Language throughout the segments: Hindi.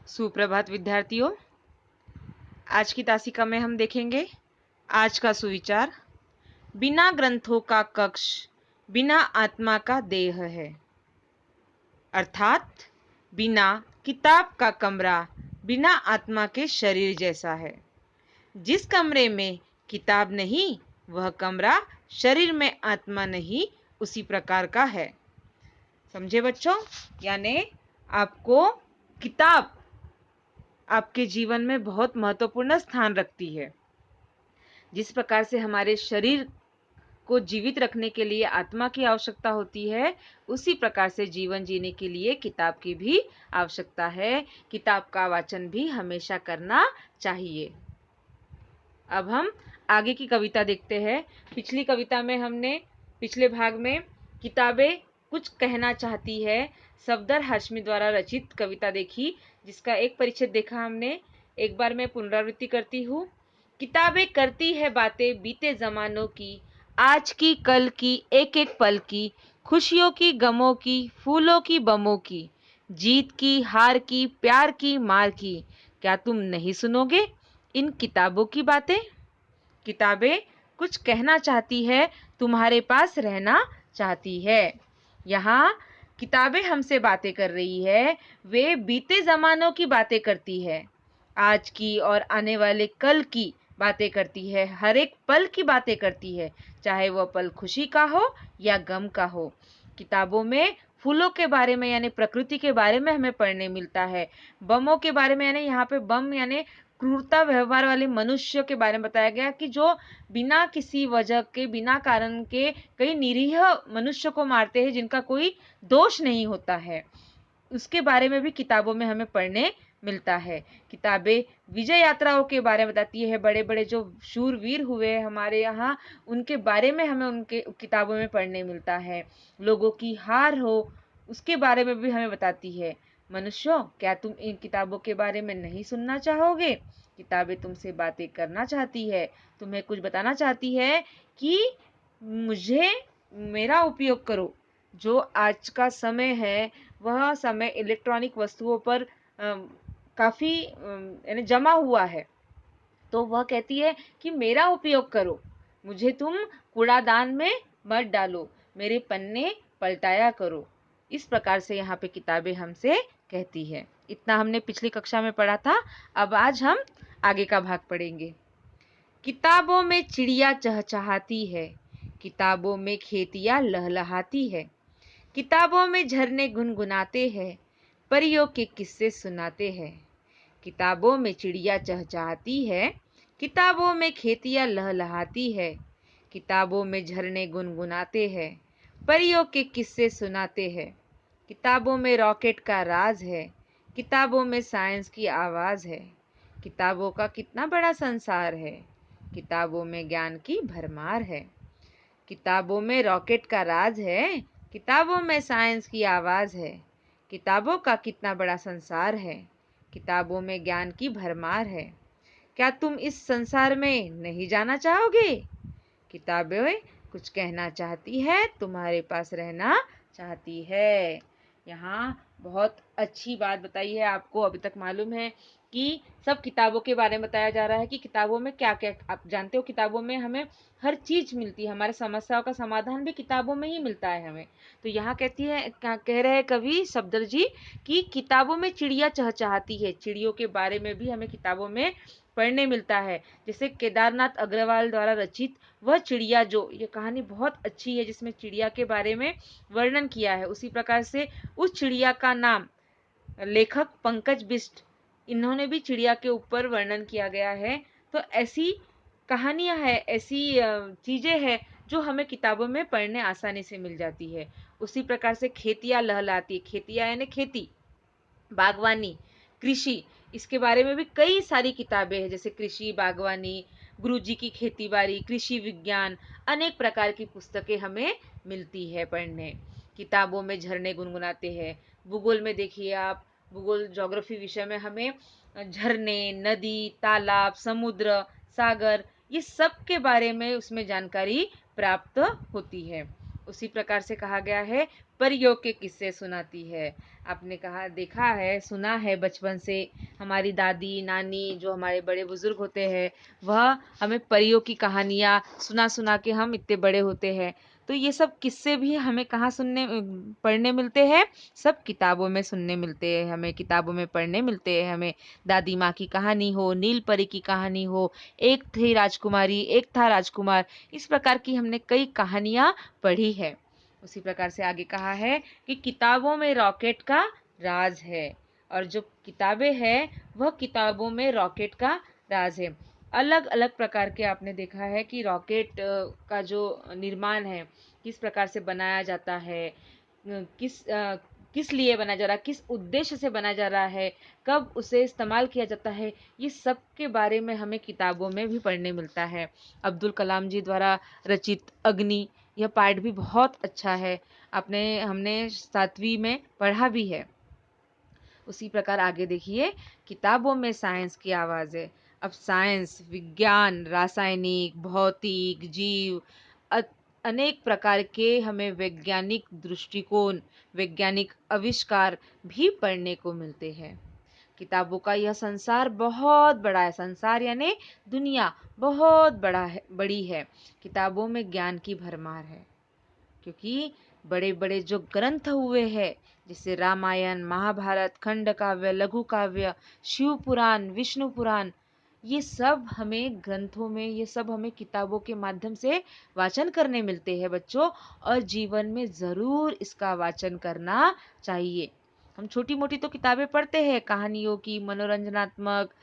सुप्रभात विद्यार्थियों। आज की तासिका में हम देखेंगे आज का सुविचार। बिना ग्रंथों का कक्ष बिना आत्मा का देह है। अर्थात बिना किताब का कमरा बिना आत्मा के शरीर जैसा है। जिस कमरे में किताब नहीं वह कमरा शरीर में आत्मा नहीं उसी प्रकार का है। समझे बच्चों? यानी आपको किताब आपके जीवन में बहुत महत्वपूर्ण स्थान रखती है। जिस प्रकार से हमारे शरीर को जीवित रखने के लिए आत्मा की आवश्यकता होती है, उसी प्रकार से जीवन जीने के लिए किताब की भी आवश्यकता है। किताब का वाचन भी हमेशा करना चाहिए। अब हम आगे की कविता देखते हैं। पिछली कविता में हमने पिछले भाग में किताबें कुछ कहना चाहती है सफदर हाशमी द्वारा रचित कविता देखी, जिसका एक परिच्छेद देखा हमने। एक बार मैं पुनरावृत्ति करती हूँ। किताबें करती है बातें बीते जमानों की, आज की कल की एक एक पल की, खुशियों की गमों की फूलों की बमों की, जीत की हार की प्यार की मार की। क्या तुम नहीं सुनोगे इन किताबों की बातें? किताबें कुछ कहना चाहती है, तुम्हारे पास रहना चाहती है। यहाँ किताबें हमसे बातें कर रही है, वे बीते जमानों की बातें करती है, आज की और आने वाले कल की बातें करती है, हर एक पल की बातें करती है, चाहे वह पल खुशी का हो या गम का हो। किताबों में फूलों के बारे में यानी प्रकृति के बारे में हमें पढ़ने मिलता है। बमों के बारे में यानी यहाँ पे बम यानी क्रूरता व्यवहार वाले मनुष्य के बारे में बताया गया कि जो बिना किसी वजह के बिना कारण के कई निरीह मनुष्य को मारते हैं जिनका कोई दोष नहीं होता है। उसके बारे में भी किताबों में हमें पढ़ने मिलता है। किताबें विजय यात्राओं के बारे में बताती है, बड़े बड़े जो शूरवीर हुए हमारे यहाँ उनके बारे में हमें उनके किताबों में पढ़ने मिलता है। लोगों की हार हो उसके बारे में भी हमें बताती है। मनुष्यों, क्या तुम इन किताबों के बारे में नहीं सुनना चाहोगे? किताबें तुमसे बातें करना चाहती है, तुम्हें कुछ बताना चाहती है कि मुझे मेरा उपयोग करो। जो आज का समय है वह समय इलेक्ट्रॉनिक वस्तुओं पर काफ़ी यानी जमा हुआ है, तो वह कहती है कि मेरा उपयोग करो, मुझे तुम कूड़ादान में मत डालो, मेरे पन्ने पलटाया करो। इस प्रकार से यहाँ पे किताबें हमसे कहती है। इतना हमने पिछली कक्षा में पढ़ा था। अब आज हम आगे का भाग पढ़ेंगे। किताबों में चिड़िया चहचहाती है, किताबों में खेतियाँ लहलहाती है, किताबों में झरने गुनगुनाते हैं, परियों के किस्से सुनाते हैं। किताबों में चिड़िया चहचहाती है, किताबों में खेतियाँ लहलहाती है, किताबों में झरने गुनगुनाते हैं, परियों के किस्से सुनाते हैं। किताबों में रॉकेट का राज है, किताबों में साइंस की आवाज़ है, किताबों का कितना बड़ा संसार है, किताबों में ज्ञान की भरमार है। किताबों में रॉकेट का राज है, किताबों में साइंस की आवाज़ है, किताबों का कितना बड़ा संसार है, किताबों में ज्ञान की भरमार है। क्या तुम इस संसार में नहीं जाना चाहोगे? किताबें कुछ कहना चाहती है, तुम्हारे पास रहना चाहती है। यहाँ बहुत अच्छी बात बताई है। आपको अभी तक मालूम है कि सब किताबों के बारे में बताया जा रहा है कि किताबों में क्या क्या, आप जानते हो किताबों में हमें हर चीज़ मिलती है, हमारे समस्याओं का समाधान भी किताबों में ही मिलता है हमें। तो यहाँ कहती है, कह रहे हैं कवि सफदर जी कि किताबों में चिड़िया चहचहाती है। चिड़ियों के बारे में भी हमें किताबों में पढ़ने मिलता है। जैसे केदारनाथ अग्रवाल द्वारा रचित वह चिड़िया, जो ये कहानी बहुत अच्छी है जिसमें चिड़िया के बारे में वर्णन किया है, उसी प्रकार से उस चिड़िया का नाम लेखक पंकज बिष्ट, इन्होंने भी चिड़िया के ऊपर वर्णन किया गया है। तो ऐसी कहानियाँ हैं, ऐसी चीज़ें हैं जो हमें किताबों में पढ़ने आसानी से मिल जाती है। उसी प्रकार से खेतियाँ लहलाती, खेतियाँ यानी खेती, बागवानी, कृषि, इसके बारे में भी कई सारी किताबें हैं, जैसे कृषि, बागवानी, गुरुजी की खेती-बाड़ी, कृषि विज्ञान, अनेक प्रकार की पुस्तकें हमें मिलती है पढ़ने। किताबों में झरने गुनगुनाते हैं। भूगोल में देखिए आप, भूगोल ज्योग्राफी विषय में हमें झरने, नदी, तालाब, समुद्र, सागर, ये सब के बारे में उसमें जानकारी प्राप्त होती है। उसी प्रकार से कहा गया है परियों के किस्से सुनाती है। आपने कहा देखा है सुना है बचपन से, हमारी दादी नानी जो हमारे बड़े बुजुर्ग होते हैं वह हमें परियों की कहानियाँ सुना सुना के हम इतने बड़े होते हैं। तो ये सब किस्से भी हमें कहाँ सुनने पढ़ने मिलते हैं? सब किताबों में सुनने मिलते हैं, हमें किताबों में पढ़ने मिलते हैं। हमें दादी माँ की कहानी हो, नील परी की कहानी हो, एक थी राजकुमारी एक था राजकुमार, इस प्रकार की हमने कई कहानियाँ पढ़ी है। उसी प्रकार से आगे कहा है कि किताबों में रॉकेट का राज है, और जो किताबें हैं वह किताबों में रॉकेट का राज है। अलग अलग प्रकार के आपने देखा है कि रॉकेट का जो निर्माण है किस प्रकार से बनाया जाता है, किस लिए बनाया जा रहा है, किस उद्देश्य से बनाया जा रहा है, कब उसे इस्तेमाल किया जाता है, ये सब के बारे में हमें किताबों में भी पढ़ने मिलता है। अब्दुल कलाम जी द्वारा रचित अग्नि, यह पाठ भी बहुत अच्छा है, हमने 7वीं में पढ़ा भी है। उसी प्रकार आगे देखिए, किताबों में साइंस की आवाज़ें। अब साइंस, विज्ञान, रासायनिक, भौतिक, जीव, अ- अनेक प्रकार के हमें वैज्ञानिक दृष्टिकोण, वैज्ञानिक आविष्कार भी पढ़ने को मिलते हैं। किताबों का यह संसार बहुत बड़ा है, संसार यानी दुनिया बहुत बड़ी है। किताबों में ज्ञान की भरमार है, क्योंकि बड़े बड़े जो ग्रंथ हुए हैं जैसे रामायण, महाभारत, खंड काव्य, लघु काव्य, शिव पुराण, विष्णु पुराण, ये सब हमें ग्रंथों में, ये सब हमें किताबों के माध्यम से वाचन करने मिलते हैं बच्चों, और जीवन में ज़रूर इसका वाचन करना चाहिए। हम छोटी मोटी तो किताबें पढ़ते हैं, कहानियों की, मनोरंजनात्मक,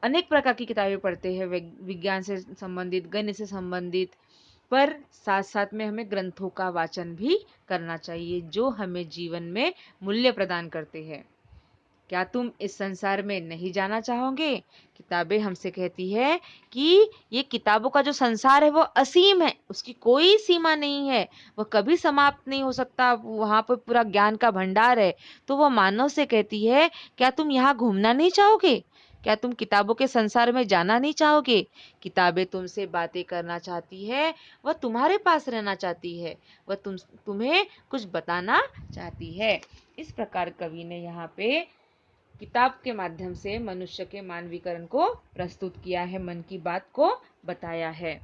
अनेक प्रकार की किताबें पढ़ते हैं, विज्ञान से संबंधित, गणित से संबंधित, पर साथ साथ में हमें ग्रंथों का वाचन भी करना चाहिए जो हमें जीवन में मूल्य प्रदान करते हैं। क्या तुम इस संसार में नहीं जाना चाहोगे? किताबें हमसे कहती है कि ये किताबों का जो संसार है वो असीम है, उसकी कोई सीमा नहीं है, वह कभी समाप्त नहीं हो सकता, वहाँ पर पूरा ज्ञान का भंडार है। तो वह मानव से कहती है क्या तुम यहाँ घूमना नहीं चाहोगे? क्या तुम किताबों के संसार में जाना नहीं चाहोगे? किताबें तुमसे बातें करना चाहती है, वह तुम्हारे पास रहना चाहती है, वह तुम्हें कुछ बताना चाहती है। इस प्रकार कवि ने यहाँ पे किताब के माध्यम से मनुष्य के मानवीकरण को प्रस्तुत किया है, मन की बात को बताया है।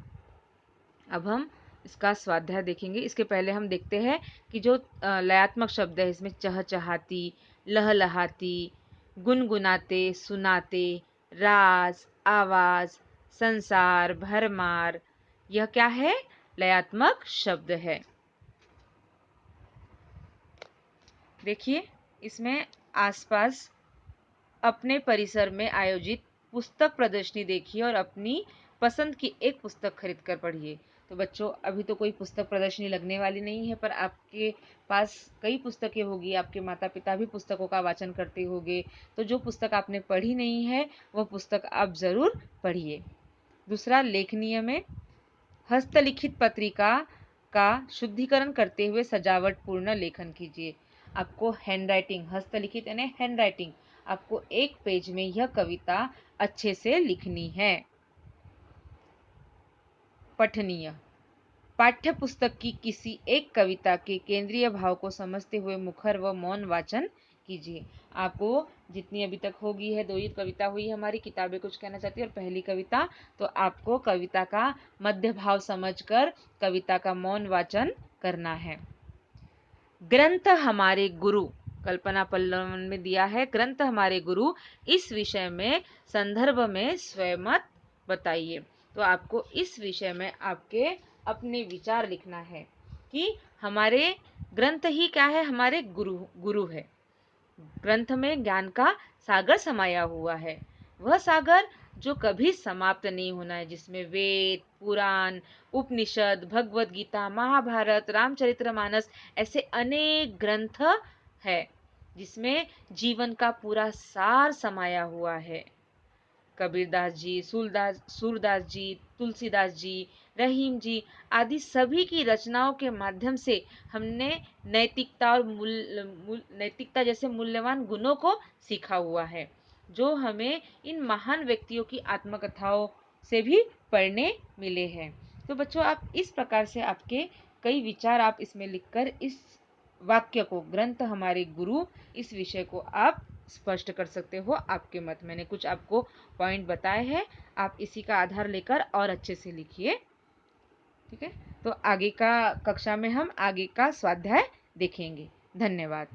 अब हम इसका स्वाध्याय देखेंगे। इसके पहले हम देखते हैं कि जो लयात्मक शब्द है इसमें चहचहाती, लहलहाती, गुनगुनाते, सुनाते, राज, आवाज, संसार, भरमार, यह क्या है? लयात्मक शब्द है। देखिए इसमें आसपास अपने परिसर में आयोजित पुस्तक प्रदर्शनी देखिए और अपनी पसंद की एक पुस्तक खरीद कर पढ़िए। तो बच्चों अभी तो कोई पुस्तक प्रदर्शनी लगने वाली नहीं है, पर आपके पास कई पुस्तकें होगी, आपके माता पिता भी पुस्तकों का वाचन करते होंगे, तो जो पुस्तक आपने पढ़ी नहीं है वह पुस्तक आप ज़रूर पढ़िए। दूसरा, लेखनीय में हस्तलिखित पत्रिका का शुद्धिकरण करते हुए सजावटपूर्ण लेखन कीजिए। आपको हैंडराइटिंग, हस्तलिखित यानी हैंडराइटिंग, आपको एक पेज में यह कविता अच्छे से लिखनी है। पठनीय, पाठ्य पुस्तक की किसी एक कविता के केंद्रीय भाव को समझते हुए मुखर व मौन वाचन कीजिए। आपको जितनी अभी तक होगी है, 2 ही कविता हुई है हमारी, किताबें कुछ कहना चाहती है और पहली कविता, तो आपको कविता का मध्य भाव समझकर कविता का मौन वाचन करना है। ग्रंथ हमारे गुरु, कल्पना पल्लवन में दिया है, ग्रंथ हमारे गुरु, इस विषय में संदर्भ में स्वयं मत बताइए। तो आपको इस विषय में आपके अपने विचार लिखना है कि हमारे ग्रंथ ही क्या है? हमारे गुरु है। ग्रंथ में ज्ञान का सागर समाया हुआ है, वह सागर जो कभी समाप्त नहीं होना है, जिसमें वेद, पुराण, उपनिषद, भगवत गीता, महाभारत, रामचरितमानस ऐसे अनेक ग्रंथ है, जिसमें जीवन का पूरा सार समाया हुआ है। कबीरदास जी, सूरदास जी, तुलसीदास जी, रहीम जी आदि सभी की रचनाओं के माध्यम से हमने नैतिकता और नैतिकता जैसे मूल्यवान गुणों को सीखा हुआ है, जो हमें इन महान व्यक्तियों की आत्मकथाओं से भी पढ़ने मिले हैं। तो बच्चों आप इस प्रकार से आपके कई विचार आप इसमें लिखकर इस वाक्य को, ग्रंथ हमारे गुरु, इस विषय को आप स्पष्ट कर सकते हो आपके मत। मैंने कुछ आपको पॉइंट बताए हैं, आप इसी का आधार लेकर और अच्छे से लिखिए। ठीक है, तो आगे का कक्षा में हम आगे का स्वाध्याय देखेंगे। धन्यवाद।